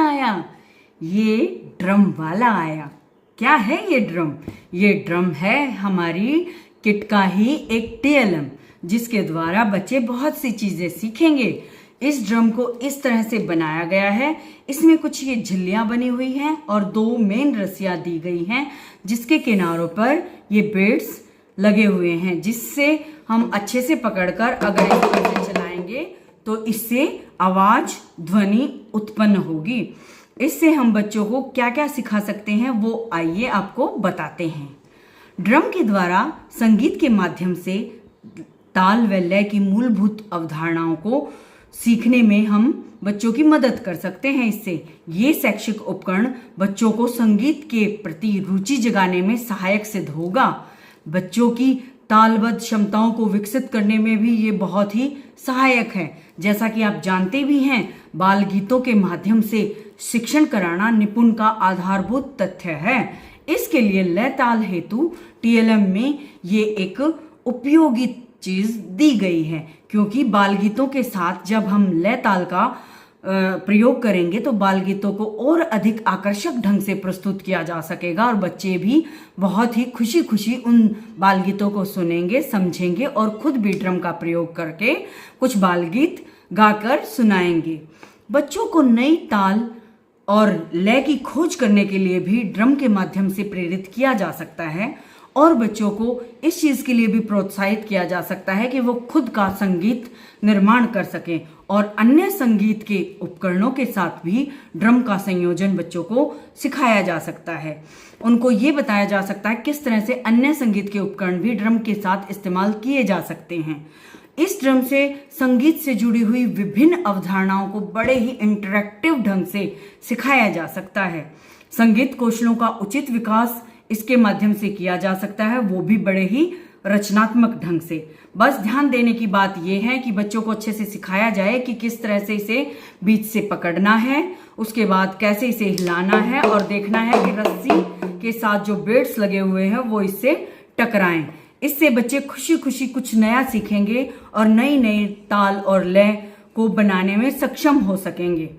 आया? ये ड्रम वाला आया। क्या है ये ड्रम? ये ड्रम है हमारी किट का ही एक टीएलएम, जिसके द्वारा बच्चे बहुत सी चीजें सीखेंगे। इस ड्रम को इस तरह से बनाया गया है। इसमें कुछ ये झिल्लियां बनी हुई हैं और 2 मेन रस्सियां दी गई हैं, जिसके किनारों पर ये बेड्स लगे हुए हैं, जिससे हम अच्छे से पकड़कर अगर इस तरह से चलाएंगे तो इससे आवाज ध्वनि उत्पन्न होगी। इससे हम बच्चों को क्या क्या सिखा सकते हैं वो आइए आपको बताते हैं। ड्रम के द्वारा संगीत के माध्यम से ताल व लय की मूलभूत अवधारणाओं को सीखने में हम बच्चों की मदद कर सकते हैं। इससे ये शैक्षिक उपकरण बच्चों को संगीत के प्रति रुचि जगाने में सहायक सिद्ध होगा। बच्चों की तालबद्ध क्षमताओं को विकसित करने में भी ये बहुत ही सहायक है। जैसा कि आप जानते भी हैं, बाल गीतों के माध्यम से शिक्षण कराना निपुण का आधारभूत तथ्य है। इसके लिए लय ताल हेतु टीएलएम में ये एक उपयोगी चीज दी गई है, क्योंकि बाल गीतों के साथ जब हम लय ताल का प्रयोग करेंगे तो बाल गीतों को और अधिक आकर्षक ढंग से प्रस्तुत किया जा सकेगा और बच्चे भी बहुत ही खुशी खुशी उन बाल गीतों को सुनेंगे, समझेंगे और खुद भी ड्रम का प्रयोग करके कुछ बाल गीत गाकर सुनाएंगे। बच्चों को नई ताल और लय की खोज करने के लिए भी ड्रम के माध्यम से प्रेरित किया जा सकता है और बच्चों को इस चीज के लिए भी प्रोत्साहित किया जा सकता है कि वो खुद का संगीत निर्माण कर सकें और अन्य संगीत के उपकरणों के साथ भी ड्रम का संयोजन बच्चों को सिखाया जा सकता है। उनको ये बताया जा सकता है किस तरह से अन्य संगीत के उपकरण भी ड्रम के साथ इस्तेमाल किए जा सकते हैं। इस ड्रम से संगीत से जुड़ी हुई विभिन्न अवधारणाओं को बड़े ही इंटरेक्टिव ढंग से सिखाया जा सकता है। संगीत कौशलों का उचित विकास इसके माध्यम से किया जा सकता है, वो भी बड़े ही रचनात्मक ढंग से। बस ध्यान देने की बात यह है कि बच्चों को अच्छे से सिखाया जाए कि किस तरह से इसे बीच से पकड़ना है, उसके बाद कैसे इसे हिलाना है और देखना है कि रस्सी के साथ जो बेड्स लगे हुए हैं वो इससे टकराएं। इससे बच्चे खुशी खुशी कुछ नया सीखेंगे और नई नई ताल और लय को बनाने में सक्षम हो सकेंगे।